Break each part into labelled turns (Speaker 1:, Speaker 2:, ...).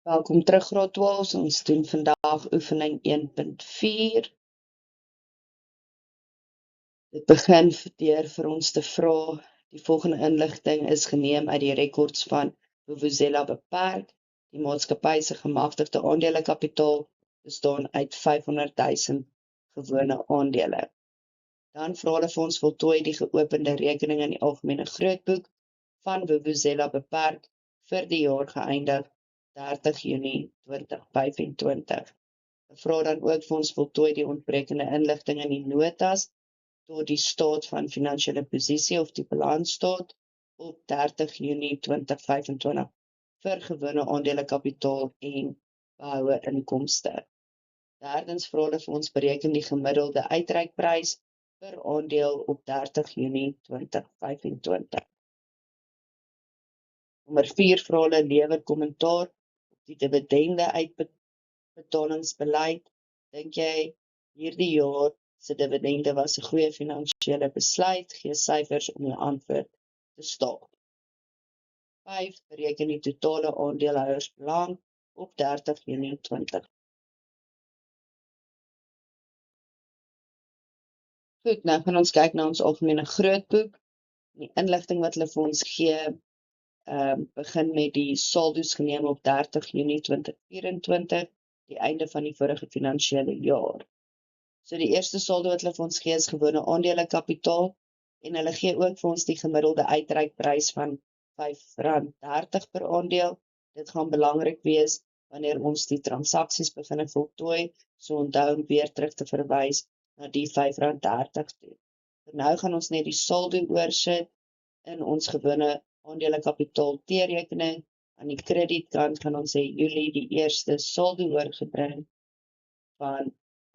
Speaker 1: Welkom terug graad 12, ons doen vandag oefening 1.4. Dit begin deur vir ons te vra, die volgende inligting is geneem uit die rekords van Vuvuzela Beperk. Die maatskappy se gemagtigde aandelekapitaal bestaan uit 500 000 gewone aandele. Dan vra hulle vir ons voltooi die geopende rekening in die algemene grootboek van Vuvuzela Beperk vir die jaar geëindig 30 Junie 2025. Vra dan ook vir ons voltooi die ontbrekende inligting in die notas tot die staat van finansiële posisie of die balansstaat op 30 Junie 2025 vir gewone aandelekapitaal en behoue inkomste. Derdens vra hulle vir ons bereken die gemiddelde uitreikprys per aandeel op 30 Junie 2025. Nommer 4 vra hulle lewer kommentaar op die dividende uitbetalingsbeleid. Dink jy hierdie jaar se dividende was 'n goeie finansiële besluit? Gee syfers om jou antwoord te staaf. 5. Bereken die totale aandeelhouersbelang op 30 Junie 20. Goed, nou gaan ons kyk na ons algemene grootboek. Die inligting wat hulle vir ons gee, begin met die saldo's geneem op 30 Junie 2024, die einde van die vorige finansiële jaar. So die eerste saldo wat hulle vir ons gee is gewone aandelekapitaal en hulle gee ook vir ons die gemiddelde uitreikprys van R5.30 per aandeel. Dit gaan belangrik wees wanneer ons die transaksies begin voltooi, so onthou om weer terug te verwys na die R5.30 toe. Nou gaan ons net die saldo oorsit in ons gewone aandelekapitaal T-rekening. Aan die kredietkant gaan ons sê Julie die eerste saldo oorgebring van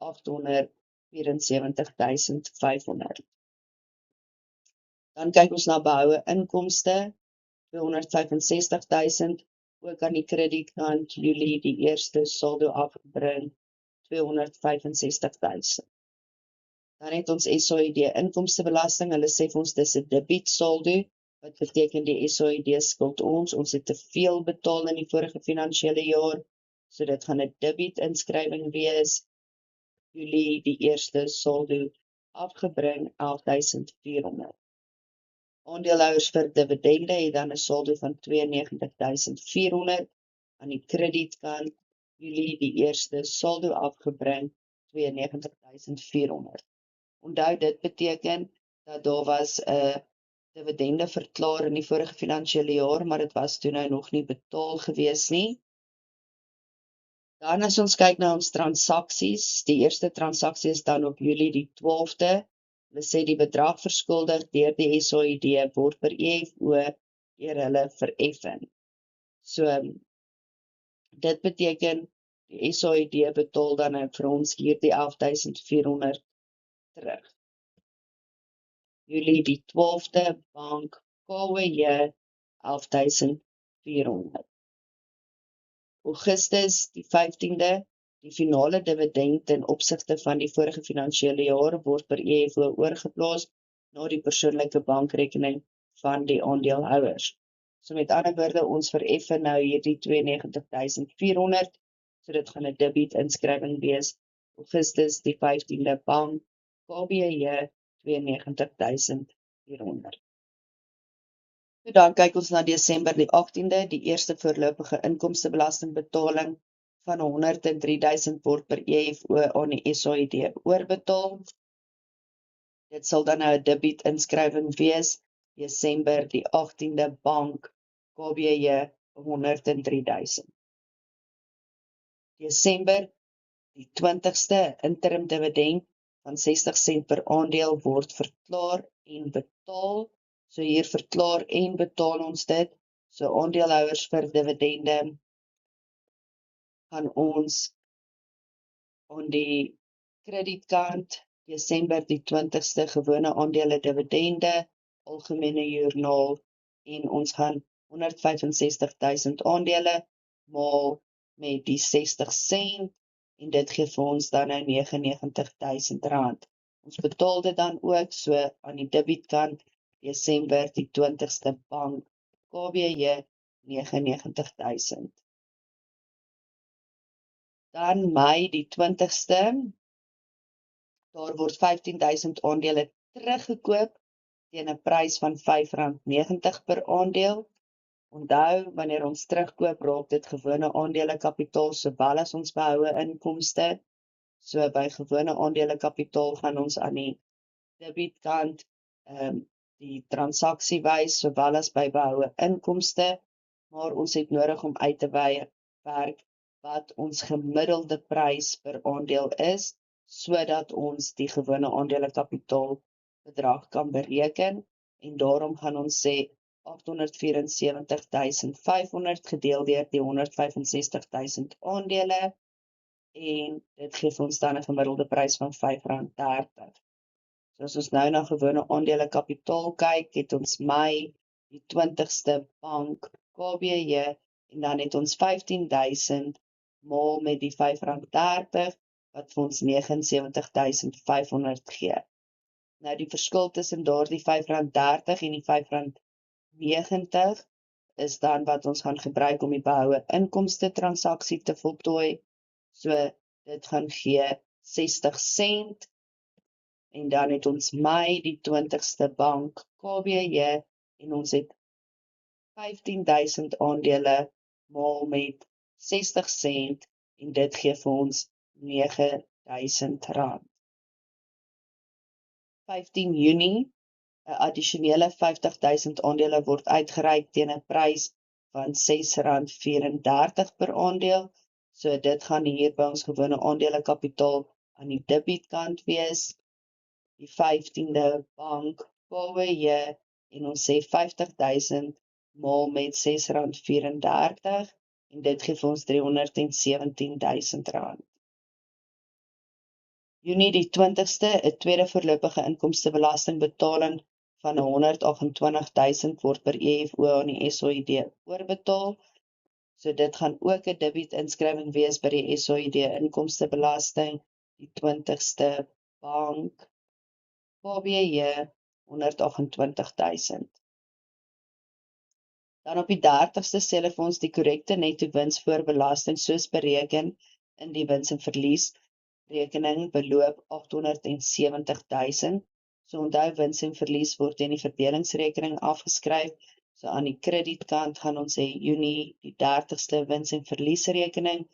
Speaker 1: 874.500. Dan kyk ons na behoue inkomste, 265.000, ook aan die kredietkant Julie die eerste saldo afgebring, 265.000. Dan het ons SAID inkomstebelasting, hulle sê vir ons dis 'n debiet saldo, wat beteken die SAID skuld ons het te veel betaal in die vorige finansiële jaar, so dit gaan 'n debiet inskrywing wees. Julie die eerste saldo afgebring 11.400. Aandeelhouers vir dividende het dan 'n saldo van 92.400. Aan die kredietkant Julie die eerste saldo afgebring 92.400. Onthou dit beteken dat daar was 'n dividende verklaar in die vorige finansiële jaar, maar dit was toe nou nog nie betaal gewees nie. Dan as ons kyk na ons transaksies, die eerste transaksie is dan op Julie die 12de. Hulle sê die bedrag verskuldig deur die SAID word per EFO deur hulle vereffen. So, dit beteken die SAID betaal dan nou vir ons hier die 11.400 terug. Julie die 12de, bank KWJ 11.400. Augustus die 15de, die finale dividend ten opsigte van die vorige finansiële jaar word per EFO oorgeplaas na die persoonlike bankrekening van die aandeelhouers. So met ander woorde, ons vereffen nou hierdie 92.400, so dit gaan 'n debiet inskrywing wees. Augustus die 15de, bank KBJ 92.400. Dan kyk ons na Desember die 18de, die eerste voorlopige inkomstebelastingbetaling van 103.000 word per EFO aan die SAID oorbetaal. Dit sal dan nou 'n debiet inskrywing wees, Desember die 18de, bank KBJ 103.000. Desember die 20ste, interim dividend van 60 sent per aandeel word verklaar en betaal. So hier verklaar en betaal ons dit. So aandeelhouers vir dividende gaan ons aan die kredietkant Desember die 20ste gewone aandele dividende, algemene joernaal, en ons gaan 165.000 aandele maal met die 60 sent en dit gee vir ons dan nou R99.000. Ons betaal dit dan ook so aan die debietkant Desember die 20ste, bank KBJ 99.000. Dan Mei die 20ste, daar word 15.000 aandele teruggekoop teen 'n prys van R5.90 per aandeel. Onthou, wanneer ons terugkoop, raak dit gewone aandelekapitaal sowel as ons behoue inkomste. So by gewone aandelekapitaal gaan ons aan die debietkant die transaksie wys sowel as by behoue inkomste, maar ons het nodig om uit te werk wat ons gemiddelde prys per aandeel is, sodat ons die gewone aandelekapitaal bedrag kan bereken, en daarom gaan ons sê 874.500 gedeel deur die 165.000 aandele, en dit gee vir ons dan 'n gemiddelde prys van R5.30. So as ons nou na gewone aandelekapitaal kyk, het ons Mei die 20ste bank KBJ, en dan het ons 15.000 maal met die R5.30, wat vir ons 79.500 gee. Nou die verskil tussen daardie R5.30 en die R5.90 is dan wat ons gaan gebruik om die behoue inkomste transaksie te voltooi. So dit gaan gee 60 sent, en dan het ons Mei die 20ste bank KBJ, en ons het 15.000 aandele maal met 60 sent, en dit gee vir ons R9.000. 15 Junie, 'n addisionele 50.000 aandele word uitgereik teen 'n prys van R6.34 per aandeel. So dit gaan hier by ons gewone aandelekapitaal aan die debietkant wees. Die 15de bank KBJ, en ons sê 50.000 maal met R6.34, en dit gee vir ons R317.000. Junie die 20ste, 'n tweede voorlopige inkomstebelastingbetaling van R128.000 word per EFO aan die SAID oorbetaal. So dit gaan ook 'n debietinskryfing wees by die SAID inkomstebelasting, die 20ste bank KBJ, 128.000. Dan op die 30ste sê hulle vir ons die korrekte netto wins voor belasting soos bereken in die wins en verlies rekening beloop 870.000. So onthou, wins en verlies word in die verdelingsrekening afgeskryf. So aan die kredietkant gaan ons sê Junie die 30ste wins en verliesrekening,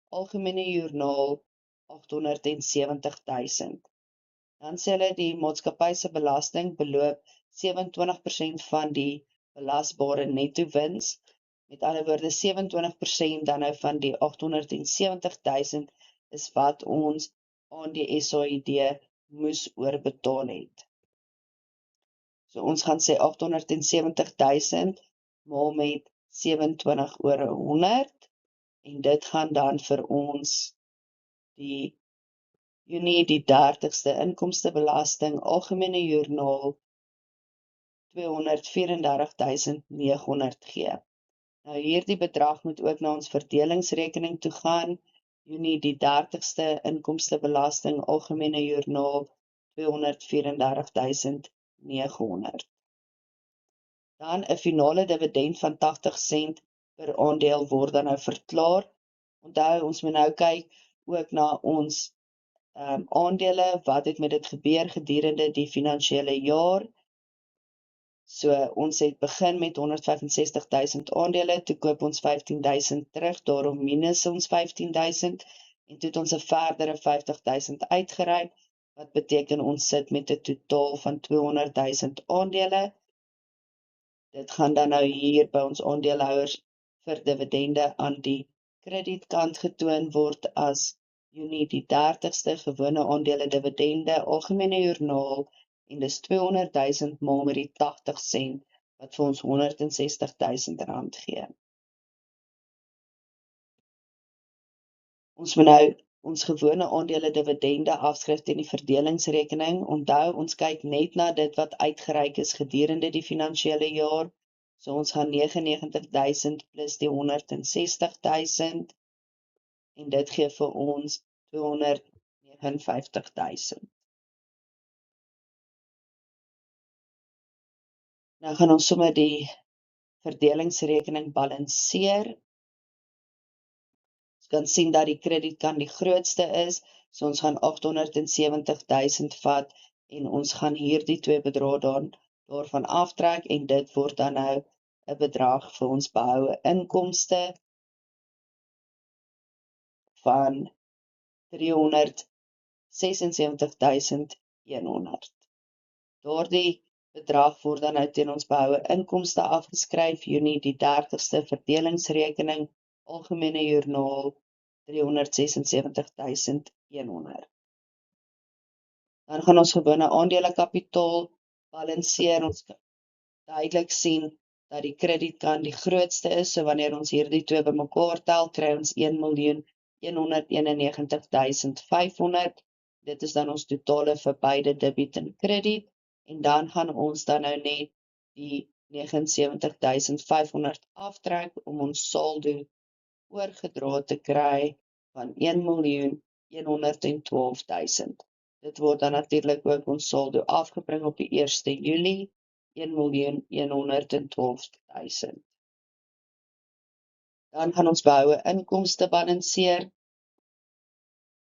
Speaker 1: Algemene Joernaal 870.000. Dan sê hulle die maatskappy se belasting beloop 27% van die belasbare netto wins. Met ander woorde 27% dan nou van die 870.000 is wat ons aan die SAID moes oorbetaal het. So ons gaan sê 870.000 maal met 27/100, en dit gaan dan vir ons die Junie die 30ste inkomstebelasting Algemene Joernaal 234.900 gee. Nou hierdie bedrag moet ook na ons verdelingsrekening toe gaan. Junie die 30ste inkomstebelasting Algemene Joernaal 234.900. Dan 'n finale dividend van 80 sent per aandeel word dan nou verklaar. Onthou, ons moet nou kyk ook na ons aandele, wat het met dit gebeur gedurende die finansiële jaar. So ons het begin met 165.000 aandele, toe koop ons 15.000 terug, daarom minus ons 15.000, en toe het ons 'n verdere 50.000 uitgereik, wat beteken ons sit met 'n totaal van 200.000 aandele. Dit gaan dan nou hier by ons aandeelhouers vir dividende aan die kredietkant getoon word as Junie die 30ste gewone aandele dividende Algemene Joernaal, en dis 200.000 maal met die 80 sent, wat vir ons R160.000 gee. Ons moet nou ons gewone aandele dividende afskryf teen die verdelingsrekening. Onthou, ons kyk net na dit wat uitgereik is gedurende die finansiële jaar. So ons gaan 99.000 plus die 160.000, en dit gee vir ons 259.000. Nou gaan ons sommer die verdelingsrekening balanseer. kan sien dat die kredietkant die grootste is, so ons gaan 870.000 vat en ons gaan hierdie twee bedrae daarvan aftrek en dit word dan nou 'n bedrag vir ons behoue inkomste van 376.100. Daardie bedrag word dan nou teen ons behoue inkomste afgeskryf, Junie die 30ste verdelingsrekening, Algemene Joernaal 376.100. Dan gaan ons gewone aandelekapitaal balanseer. Ons kan duidelik sien dat die kredietkant die grootste is, so wanneer ons hierdie twee bymekaar tel, kry ons 1.191.500. Dit is dan ons totale vir beide debiet en krediet, en dan gaan ons dan nou net die 79.500 aftrek om ons saldo oorgedra te kry van 1.112.000. Dit word dan natuurlik ook ons saldo afgebring op die 1 Julie, 1.112.000. Dan gaan ons behoue inkomste balanseer.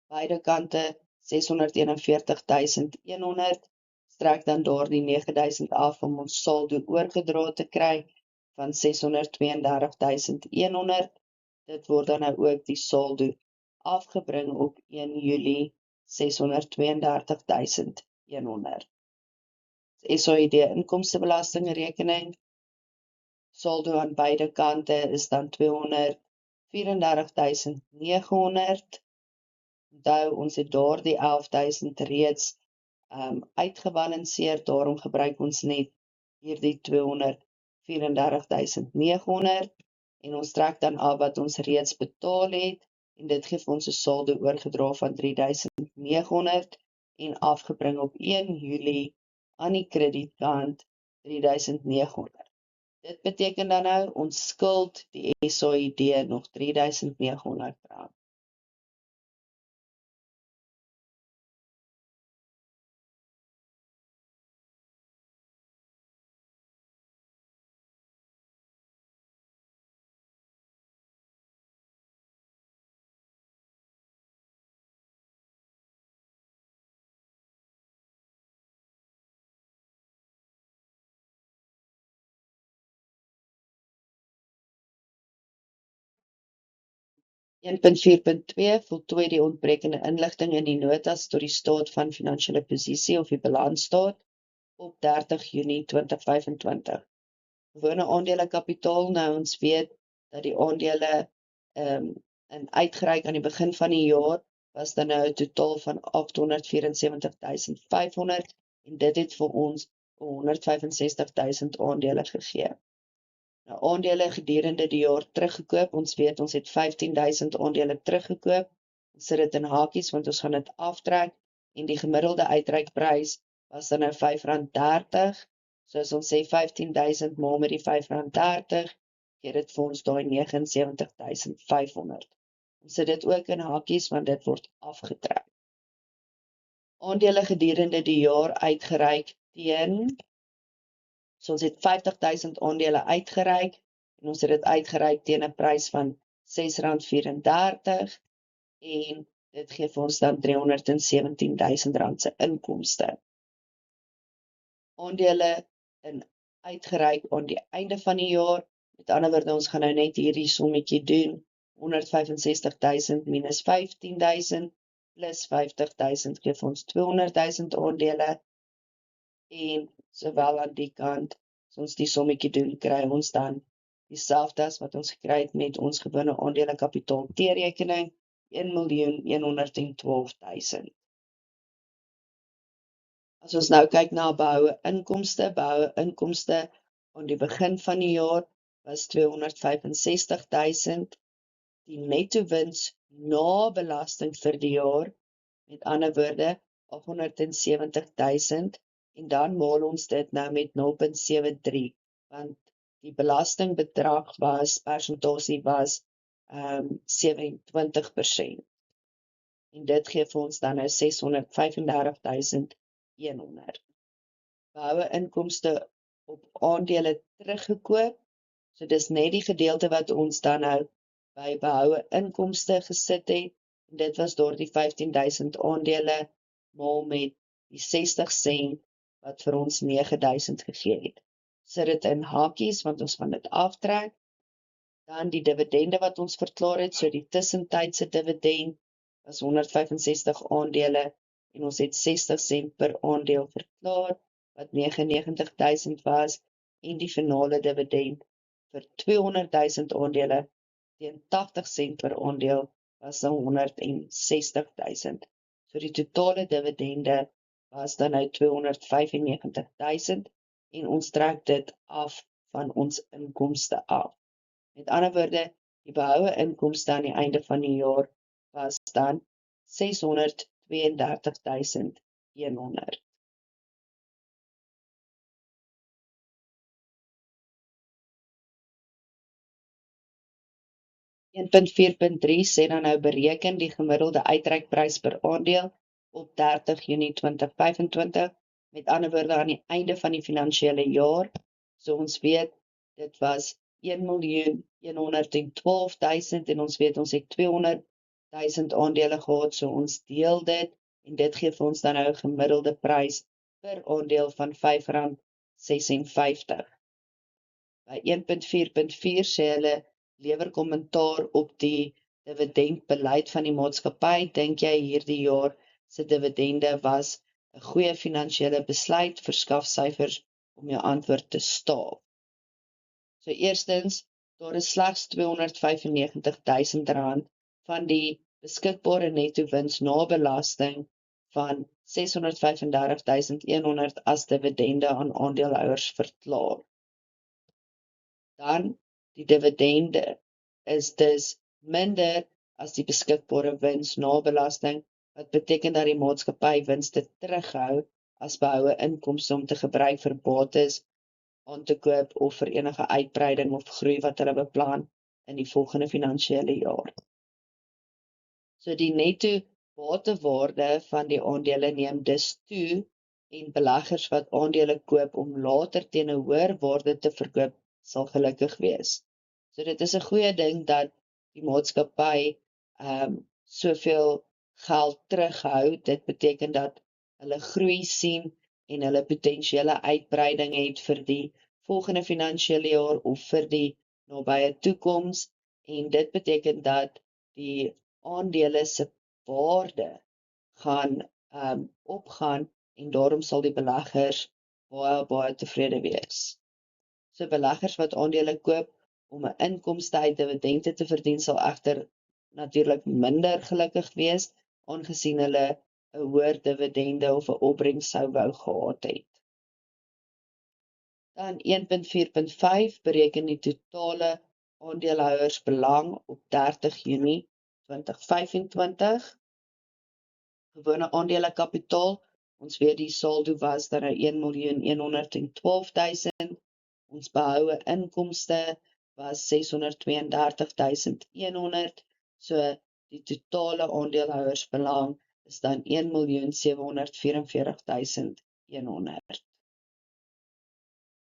Speaker 1: Beide kante 641.100, strek dan daardie 9.000 af om ons saldo oorgedra te kry van 632.100. Dit word dan nou ook die saldo afgebring op 1 Julie 632.100. SAID inkomstebelastingrekening, saldo aan beide kante is dan 234.900. Onthou, ons het daardie 11.000 reeds uitgebalanseer, daarom gebruik ons net hierdie 234.900 en ons trek dan af wat ons reeds betaal het, en dit gee ons 'n saldo oorgedra van 3.900 en afgebring op 1 Julie aan die kredietkant 3.900. Dit beteken dan nou, ons skuld die SAID nog R3.900. .4.2 voltooi die ontbrekende inligting in die notas tot die staat van finansiële posisie of die balansstaat op 30 Junie 2025. Gewone aandelekapitaal, nou ons weet dat die aandele in uitgereik aan die begin van die jaar was dan nou 'n totaal van 874.500 en dit het vir ons 165.000 aandele gegee. Nou, aandele gedurende die jaar teruggekoop, ons weet ons het 15.000 aandele teruggekoop, ons sit dit in hakies want ons gaan dit aftrek, en die gemiddelde uitreikprys was dan nou R5.30, so as ons sê 15.000 maal met die R5.30, gee dit vir ons daai 79.500. Ons sit dit ook in hakies want dit word afgetrek. Aandele gedurende die jaar uitgereik teen, so ons het 50.000 aandele uitgereik en ons het dit uitgereik teen 'n prys van R6.34 en dit gee vir ons dan R317.000 se inkomste. Aandele uitgereik aan die einde van die jaar, met ander woorde, ons gaan nou net hierdie sommetjie doen, 165.000 minus 15.000 plus 50.000 gee vir ons 200.000 aandele, en sowel aan die kant, as ons die sommetjie doen, kry ons dan dieselfde as wat ons gekry het met ons gewone aandelekapitaal T-rekening, 1.112.000. As ons nou kyk na behoue inkomste aan die begin van die jaar was 265.000, die netto wins na belasting vir die jaar, met ander woorde 870.000, en dan maal ons dit nou met 0.73, want die belastingbedrag persentasie was 27%. En dit gee vir ons dan nou 635.100. Behoue inkomste op aandele teruggekoop, so dis net die gedeelte wat ons dan nou by behoue inkomste gesit het, en dit was door die 15.000 aandele, maal met die 60 sent, wat vir ons 9.000 gegee het. Sit dit in hakies, want ons gaan dit aftrek. Dan die dividende wat ons verklaar het, so die tussentydse dividend was 165 aandele, en ons het 60 sent per aandeel verklaar, wat 99.000 was, en die finale dividend vir 200.000 aandele, teen 80 sent per aandeel, was dan 160.000. So die totale dividende was dan nou 295.000, en ons trek dit af van ons inkomste af. Met ander woorde, die behoue inkomste aan die einde van die jaar was dan 632.100. 1.4.3 sê dan nou bereken die gemiddelde uitreikprys per aandeel op 30 Junie 2025, met ander woorde aan die einde van die finansiële jaar. So ons weet, dit was 1.112.000 en ons weet ons het 200.000 aandele gehad, so ons deel dit en dit gee vir ons dan nou 'n gemiddelde prys per aandeel van R5.56. By 1.4.4 sê hulle lewer kommentaar op die dividendbeleid van die maatskappy. Dink jy hierdie jaar se dividende was 'n goeie finansiële besluit? Verskaf syfers om jou antwoord te staaf. So eerstens, daar is slegs R295.000 van die beskikbare netto wins na belasting van 635.100 as dividende aan aandeelhouers verklaar. Dan, die dividende is dus minder as die beskikbare wins na belasting, wat beteken dat die maatskappy winste terughou as behoue inkomste om te gebruik vir bates aan te koop of vir enige uitbreiding of groei wat hulle beplan in die volgende finansiële jaar. So die netto batewaarde van die aandele neem dus toe en beleggers wat aandele koop om later teen 'n hoër waarde te verkoop, sal gelukkig wees. So dit is 'n goeie ding dat die maatskappy soveel geld terughou. Dit beteken dat hulle groei sien en hulle potensiële uitbreiding het vir die volgende finansiële jaar of vir die nabye toekoms, en dit beteken dat die aandele se waarde gaan opgaan en daarom sal die beleggers baie tevrede wees. So beleggers wat aandele koop om 'n inkomste uit dividende te verdien, sal egter natuurlik minder gelukkig wees, aangesien hulle 'n hoër dividende of 'n opbrengs sou wou gehad het. Dan 1.4.5 bereken die totale aandeelhouersbelang op 30 Junie 2025. Gewone aandelekapitaal, ons weet die saldo was dan nou 1.112.000. Ons behoue inkomste was 632.100, so die totale aandeelhouersbelang is dan 1.744.100.